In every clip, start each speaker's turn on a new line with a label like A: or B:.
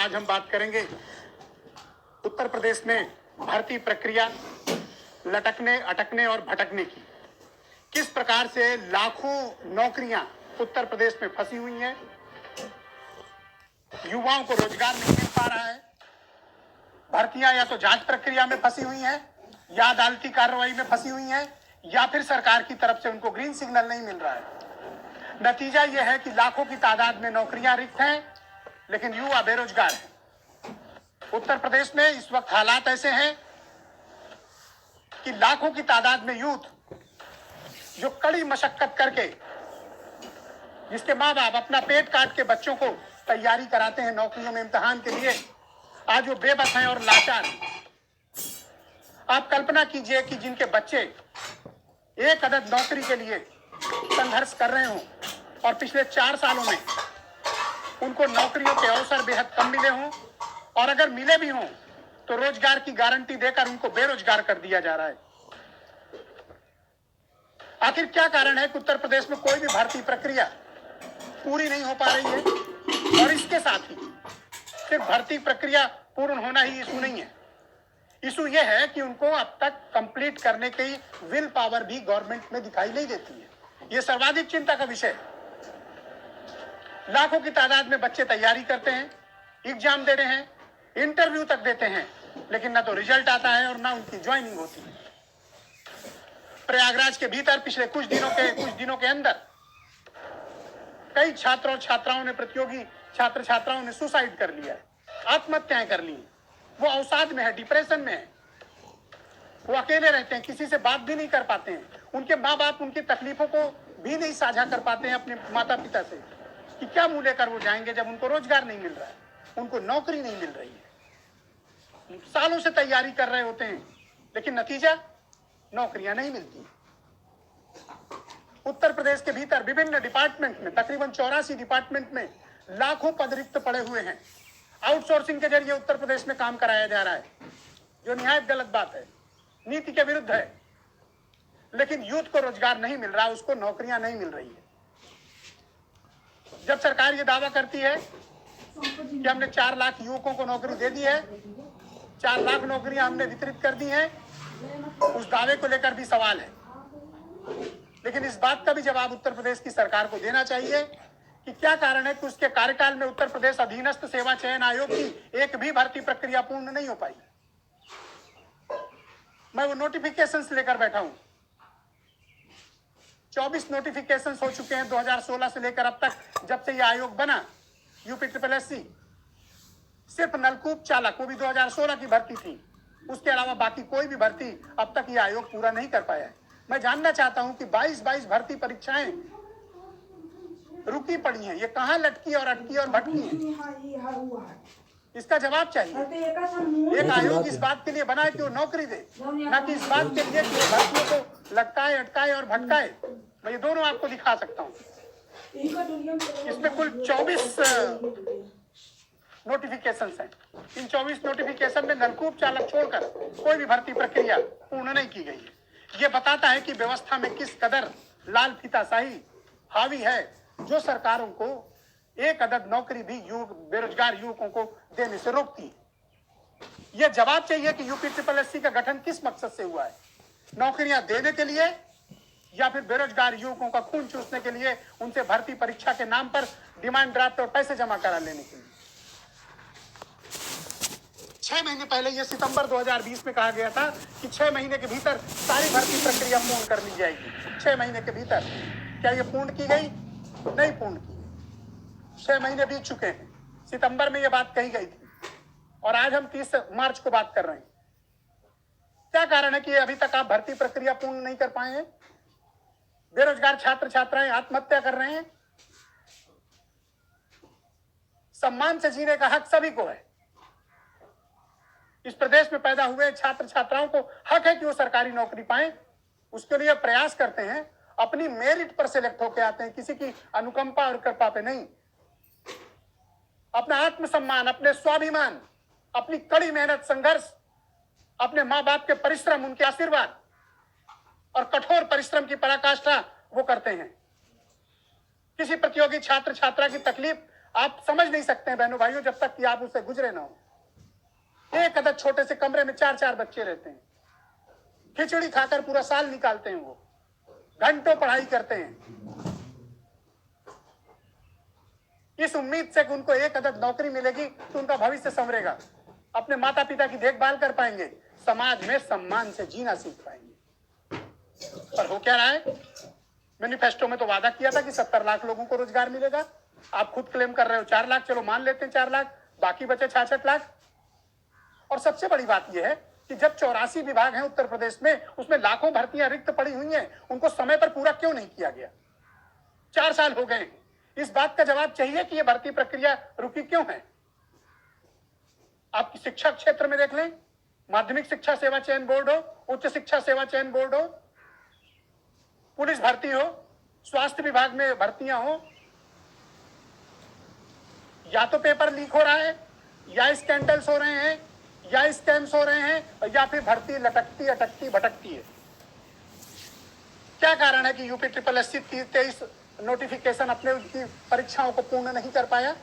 A: आज हम बात करेंगे उत्तर प्रदेश में भर्ती प्रक्रिया लटकने, अटकने और भटकने की। किस प्रकार से लाखों नौकरियां उत्तर प्रदेश में फंसी हुई हैं, युवाओं को रोजगार नहीं मिल पा रहा है, भर्तियां या तो जांच प्रक्रिया में फंसी हुई हैं, या अदालती कार्रवाई में फंसी हुई हैं, या फिर सरकार की तरफ से उनको ग्रीन सिग्नल नहीं मिल रहा है। नतीजा यह है कि लाखों की तादाद में नौकरियां रिक्त हैं, लेकिन युवा बेरोजगार हैं। उत्तर प्रदेश में इस वक्त हालात ऐसे हैं कि लाखों की तादाद में यूथ जो कड़ी मशक्कत करके, जिसके माँ बाप अपना पेट काट के बच्चों को तैयारी कराते हैं नौकरियों में इम्तिहान के लिए, आज वो बेबस हैं और लाचार। आप कल्पना कीजिए कि जिनके बच्चे एक अदद नौकरी के लिए संघर्ष कर रहे हों और पिछले 4 सालों में उनको नौकरियों के अवसर बेहद कम मिले हों, और अगर मिले भी हों तो रोजगार की गारंटी देकर उनको बेरोजगार कर दिया जा रहा है। आखिर क्या कारण है कि उत्तर प्रदेश में कोई भी भर्ती प्रक्रिया पूरी नहीं हो पा रही है? और इसके साथ ही सिर्फ भर्ती प्रक्रिया पूर्ण होना ही इशू नहीं है, इशू यह है कि उनको अब तक कंप्लीट करने की विल पावर भी गवर्नमेंट में दिखाई नहीं देती है। यह सर्वाधिक चिंता का विषय है। लाखों की तादाद में बच्चे तैयारी करते हैं, एग्जाम दे रहे हैं, इंटरव्यू तक देते हैं, लेकिन ना तो रिजल्ट आता है और ना उनकी ज्वाइनिंग होती है। प्रयागराज के भीतर पिछले कुछ दिनों के अंदर कई छात्रों छात्राओं ने, प्रतियोगी छात्र छात्राओं ने सुसाइड कर लिया है, आत्महत्याएं कर ली। वो अवसाद में है, डिप्रेशन में है, वो अकेले रहते हैं, किसी से बात भी नहीं कर पाते हैं, उनके माँ बाप उनकी तकलीफों को भी नहीं साझा कर पाते हैं अपने माता पिता से कि क्या मुंह लेकर वो जाएंगे जब उनको रोजगार नहीं मिल रहा है, उनको नौकरी नहीं मिल रही है। सालों से तैयारी कर रहे होते हैं, लेकिन नतीजा नौकरियां नहीं मिलती। उत्तर प्रदेश के भीतर विभिन्न डिपार्टमेंट में, तकरीबन 84 डिपार्टमेंट में लाखों पद रिक्त पड़े हुए हैं। आउटसोर्सिंग के जरिए उत्तर प्रदेश में काम कराया जा रहा है, जो निहायत गलत बात है, नीति के विरुद्ध है। लेकिन यूथ को रोजगार नहीं मिल रहा, उसको नौकरियां नहीं मिल रही है। जब सरकार ये दावा करती है कि हमने 4 लाख युवकों को नौकरी दे दी है, 4 लाख नौकरियां हमने वितरित कर दी हैं, उस दावे को लेकर भी सवाल है। लेकिन इस बात का भी जवाब उत्तर प्रदेश की सरकार को देना चाहिए कि क्या कारण है कि उसके कार्यकाल में उत्तर प्रदेश अधीनस्थ सेवा चयन आयोग की एक भी भर्ती प्रक्रिया पूर्ण नहीं हो पाई। मैं वो नोटिफिकेशंस लेकर बैठा हूं। 24 नोटिफिकेशंस हो चुके हैं 2016 से लेकर अब तक, जब से यह आयोग बना, UPSSC। सिर्फ नलकूप चालक, वो भी 2016 की भर्ती थी, उसके अलावा बाकी कोई भी भर्ती अब तक यह आयोग पूरा नहीं कर पाया है। मैं जानना चाहता हूं कि 22 भर्ती परीक्षाएं रुकी पड़ी हैं, ये कहां लटकी और अटकी और भटकी हैं? इसका जवाब चाहिए। एक आयोग इस बात के लिए बना है कि वो नौकरी दे, ना कि इस बात के लिए कि वो भर्तियों को लटकाए, अटकाए और भटकाए। मैं ये दोनों आपको दिखा सकता हूँ। इसमें कुल 24 नोटिफिकेशंस हैं। इन 24 नोटिफिकेशन में नलकूप चालक छोड़कर कोई भी भर्ती प्रक्रिया पूर्ण नहीं की गई है। ये बताता है कि व्यवस्था में किस कदर लाल फीताशाही हावी है, जो सरकारों को एक अदद नौकरी भी बेरोजगार युवकों को देने से रोकती है। यह जवाब चाहिए कि UPSSC का गठन किस मकसद से हुआ है? नौकरियां देने के लिए या फिर बेरोजगार युवकों का खून चूसने के लिए, उनसे भर्ती परीक्षा के नाम पर डिमांड ड्राफ्ट और पैसे जमा करा लेने के लिए? 6 महीने पहले यह सितंबर 2020 में कहा गया था कि 6 महीने के भीतर सारी भर्ती प्रक्रिया पूर्ण कर ली जाएगी। 6 महीने के भीतर क्या यह पूर्ण की गई? नहीं पूर्ण की। 6 महीने बीत चुके हैं। सितंबर में यह बात कही गई थी और आज हम 30 मार्च को बात कर रहे हैं। क्या कारण है कि अभी तक आप भर्ती प्रक्रिया पूर्ण नहीं कर पाए हैं? बेरोजगार छात्र छात्राएं आत्महत्या कर रहे हैं। सम्मान से जीने का हक सभी को है। इस प्रदेश में पैदा हुए छात्र छात्राओं को हक है कि वो सरकारी नौकरी पाएं। उसके लिए प्रयास करते हैं, अपनी मेरिट पर सिलेक्ट होकर आते हैं, किसी की अनुकंपा और कृपा पे नहीं। अपना आत्मसम्मान, अपने स्वाभिमान, अपनी कड़ी मेहनत, संघर्ष, अपने माँ बाप के परिश्रम, उनके आशीर्वाद और कठोर परिश्रम की पराकाष्ठा वो करते हैं। किसी प्रतियोगी छात्र छात्रा की तकलीफ आप समझ नहीं सकते हैं बहनों भाइयों जब तक कि आप उससे गुजरे ना हो। एक अदद छोटे से कमरे में 4-4 बच्चे रहते हैं, खिचड़ी खाकर पूरा साल निकालते हैं, वो घंटों पढ़ाई करते हैं इस उम्मीद से कि उनको एक अदद नौकरी मिलेगी तो उनका भविष्य संवरेगा, अपने माता पिता की देखभाल कर पाएंगे, समाज में सम्मान से जीना सीख पाएंगे। पर हो क्या रहा है? मैनिफेस्टो में तो वादा किया था कि 70 लाख लोगों को रोजगार मिलेगा। आप खुद क्लेम कर रहे हो 4 लाख, चलो मान लेते हैं 4 लाख, बाकी बचे 66 लाख। और सबसे बड़ी बात यह है कि जब 84 विभाग हैं उत्तर प्रदेश में, उसमें लाखों भर्तियां रिक्त पड़ी हुई हैं, उनको समय पर पूरा क्यों नहीं किया गया? 4 साल हो गए। इस बात का जवाब चाहिए कि यह भर्ती प्रक्रिया रुकी क्यों है। आपकी शिक्षा क्षेत्र में देख लें, माध्यमिक शिक्षा सेवा चयन बोर्ड हो, उच्च शिक्षा सेवा चयन बोर्ड हो, पुलिस भर्ती हो, स्वास्थ्य विभाग में भर्तियां हो, या तो पेपर लीक हो रहा है, या स्कैंडल्स हो रहे हैं, या स्कैम्स हो रहे हैं, या फिर भर्ती लटकती अटकती भटकती है। क्या कारण है कि यूपी SSSC 23 नोटिफिकेशन अपने उनकी परीक्षाओं को पूर्ण नहीं कर पाया?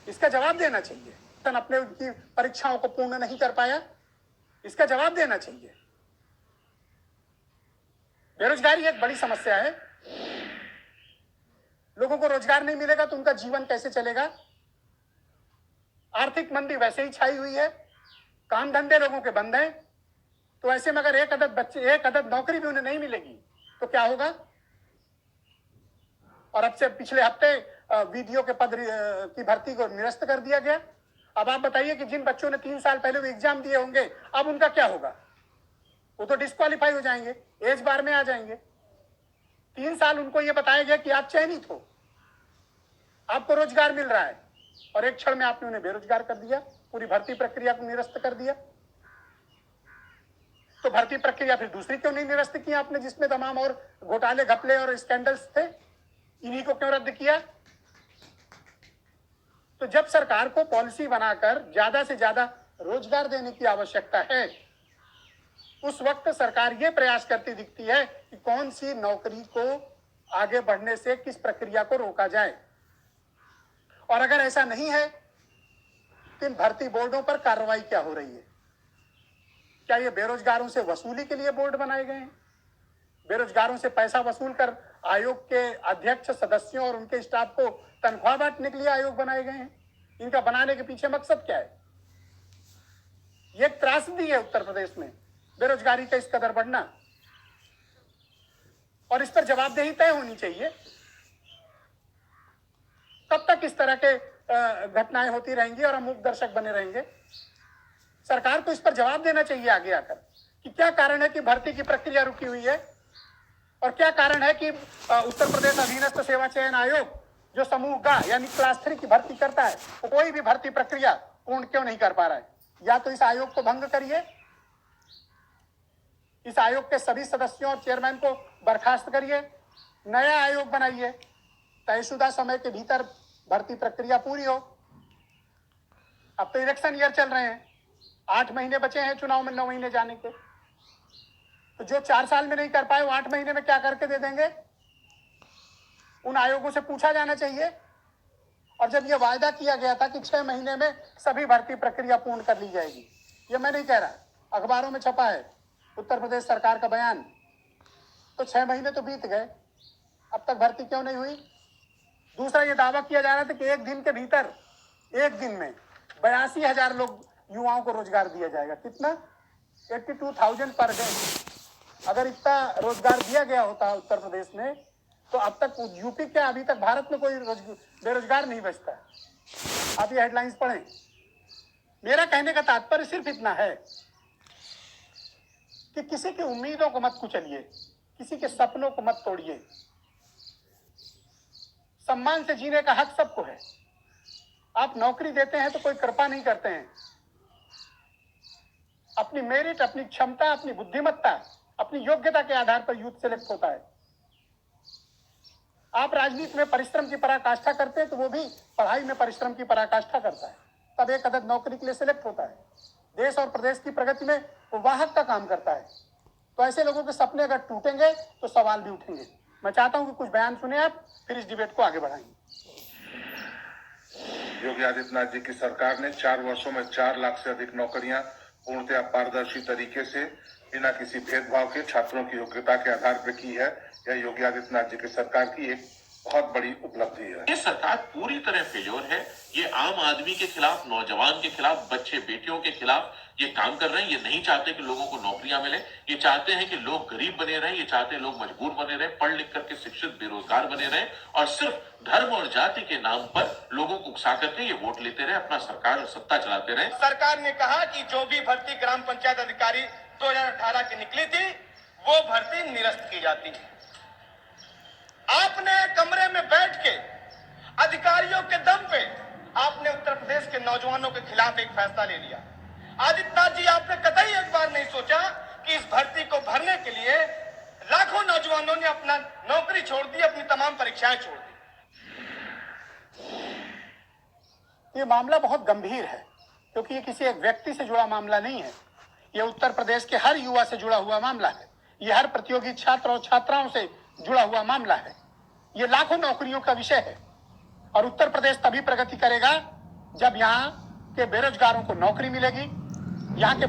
A: इसका जवाब देना चाहिए। अपने उनकी परीक्षाओं को पूर्ण नहीं कर पाया, इसका जवाब देना चाहिए। बेरोजगारी एक बड़ी समस्या है। लोगों को रोजगार नहीं मिलेगा तो उनका जीवन कैसे चलेगा? आर्थिक मंदी वैसे ही छाई हुई है, काम धंधे लोगों के बंद हैं, तो ऐसे में अगर एक अदद नौकरी भी उन्हें नहीं मिलेगी तो क्या होगा? और अब से पिछले हफ्ते वीडियो के पद की भर्ती को निरस्त कर दिया गया। अब आप बताइए कि जिन बच्चों ने 3 साल पहले वो एग्जाम दिए होंगे, अब उनका क्या होगा? वो तो डिस्क्वालीफाई हो जाएंगे, एज बार में आ जाएंगे। 3 साल उनको ये बताया गया कि आप चयनित हो, आपको रोजगार मिल रहा है, और एक क्षण में आपने उन्हें बेरोजगार कर दिया, पूरी भर्ती प्रक्रिया को निरस्त कर दिया। तो भर्ती प्रक्रिया फिर दूसरी क्यों नहीं निरस्त की आपने, जिसमें तमाम और घोटाले घपले और स्कैंडल्स थे? इन्हीं को क्यों रद्द किया? तो जब सरकार को पॉलिसी बनाकर ज्यादा से ज्यादा रोजगार देने की आवश्यकता है, उस वक्त सरकार ये प्रयास करती दिखती है कि कौन सी नौकरी को आगे बढ़ने से किस प्रक्रिया को रोका जाए। और अगर ऐसा नहीं है तो इन भर्ती बोर्डों पर कार्रवाई क्या हो रही है? क्या ये बेरोजगारों से वसूली के लिए बोर्ड बनाए गए हैं? बेरोजगारों से पैसा वसूल कर आयोग के अध्यक्ष, सदस्यों और उनके स्टाफ को तनख्वाह बांटने के लिए आयोग बनाए गए हैं? इनका बनाने के पीछे मकसद क्या है? ये एक त्रासदी है उत्तर प्रदेश में, बेरोजगारी का इस कदर बढ़ना, और इस पर जवाबदेही तय होनी चाहिए। कब तक इस तरह के घटनाएं होती रहेंगी और हम मूक दर्शक बने रहेंगे? सरकार को इस पर जवाब देना चाहिए आगे आकर कि क्या कारण है कि भर्ती की प्रक्रिया रुकी हुई है, और क्या कारण है कि उत्तर प्रदेश अधीनस्थ सेवा चयन आयोग जो समूह ग यानी क्लास 3 की भर्ती करता है, वो कोई भी भर्ती प्रक्रिया पूर्ण क्यों नहीं कर पा रहा है? या तो इस आयोग को भंग करिए, इस आयोग के सभी सदस्यों और चेयरमैन को बर्खास्त करिए, नया आयोग बनाइए, तयशुदा समय के भीतर भर्ती प्रक्रिया पूरी हो। अब तो इलेक्शन ईयर चल रहे हैं, 8 महीने बचे हैं चुनाव में 9 महीने जाने के, तो जो 4 साल में नहीं कर पाए वो 8 महीने में क्या करके दे देंगे? उन आयोगों से पूछा जाना चाहिए। और जब यह वायदा किया गया था कि 6 महीने में सभी भर्ती प्रक्रिया पूर्ण कर ली जाएगी, ये मैं नहीं कह रहा, अखबारों में छपा है उत्तर प्रदेश सरकार का बयान, तो 6 महीने तो बीत गए, अब तक भर्ती क्यों नहीं हुई? दूसरा ये दावा किया जा रहा था कि एक दिन के भीतर, एक दिन में 82,000 लोग युवाओं को रोजगार दिया जाएगा। कितना? 82,000 पर डे। अगर इतना रोजगार दिया गया होता उत्तर प्रदेश में तो अब तक यूपी क्या, अभी तक भारत में कोई बेरोजगार नहीं बचता। आप ये हेडलाइंस पढ़ें। मेरा कहने का तात्पर्य सिर्फ इतना है कि किसी की उम्मीदों को मत कुचलिए, किसी के सपनों को मत तोड़िए। सम्मान से जीने का हक सबको है। आप नौकरी देते हैं तो कोई कृपा नहीं करते हैं। अपनी मेरिट, अपनी क्षमता, अपनी बुद्धिमत्ता, अपनी योग्यता के आधार पर यूथ सेलेक्ट होता है। आप राजनीति में परिश्रम की पराकाष्ठा करते हैं तो वो भी पढ़ाई में परिश्रम की पराकाष्ठा करता है, तब एक अदद नौकरी के लिए सिलेक्ट होता है। देश और प्रदेश की प्रगति में वो वाहक का काम करता है। तो ऐसे लोगों के सपने अगर टूटेंगे तो सवाल भी उठेंगे। मैं चाहता हूं कि कुछ बयान सुने आप, फिर इस डिबेट को आगे बढ़ाएंगे।
B: योगी आदित्यनाथ जी की सरकार ने 4 वर्षों में 4 लाख से अधिक नौकरियां पूर्णतः पारदर्शी तरीके से बिना किसी भेदभाव के छात्रों की योग्यता के आधार पर की है। यह योगी आदित्यनाथ जी की सरकार की एक बहुत बड़ी उपलब्धि है।
C: ये सरकार पूरी तरह फेल्योर है। ये आम आदमी के खिलाफ, नौजवान के खिलाफ, बच्चे बेटियों के खिलाफ ये काम कर रहे हैं। ये नहीं चाहते कि लोगों को नौकरियां मिले। ये चाहते हैं कि लोग गरीब बने रहें। ये चाहते हैं लोग मजबूर बने रहें, पढ़ लिख करके शिक्षित बेरोजगार बने रहें और सिर्फ धर्म और जाति के नाम पर लोगों को उकसा करके ये वोट लेते रहे, अपना सरकार और सत्ता चलाते रहे।
D: सरकार ने कहा कि जो भी भर्ती ग्राम पंचायत अधिकारी 2018 की निकली थी वो भर्ती निरस्त की जाती है। आपने कमरे में बैठ के अधिकारियों के दम पे आपने उत्तर प्रदेश के नौजवानों के खिलाफ एक फैसला ले लिया। आदित्यनाथ जी, आपने कतई एक बार नहीं सोचा कि इस भर्ती को भरने के लिए लाखों नौजवानों ने अपना नौकरी छोड़ दी, अपनी तमाम परीक्षाएं छोड़ दी।
A: ये मामला बहुत गंभीर है क्योंकि ये किसी एक व्यक्ति से जुड़ा मामला नहीं है। ये उत्तर प्रदेश के हर युवा से जुड़ा हुआ मामला है। ये हर प्रतियोगी छात्र और छात्राओं से जुड़ा हुआ मामला है। ये लाखों नौकरियों का विषय है और उत्तर प्रदेश तभी प्रगति करेगा जब यहाँ के बेरोजगारों को नौकरी मिलेगी, यहाँ के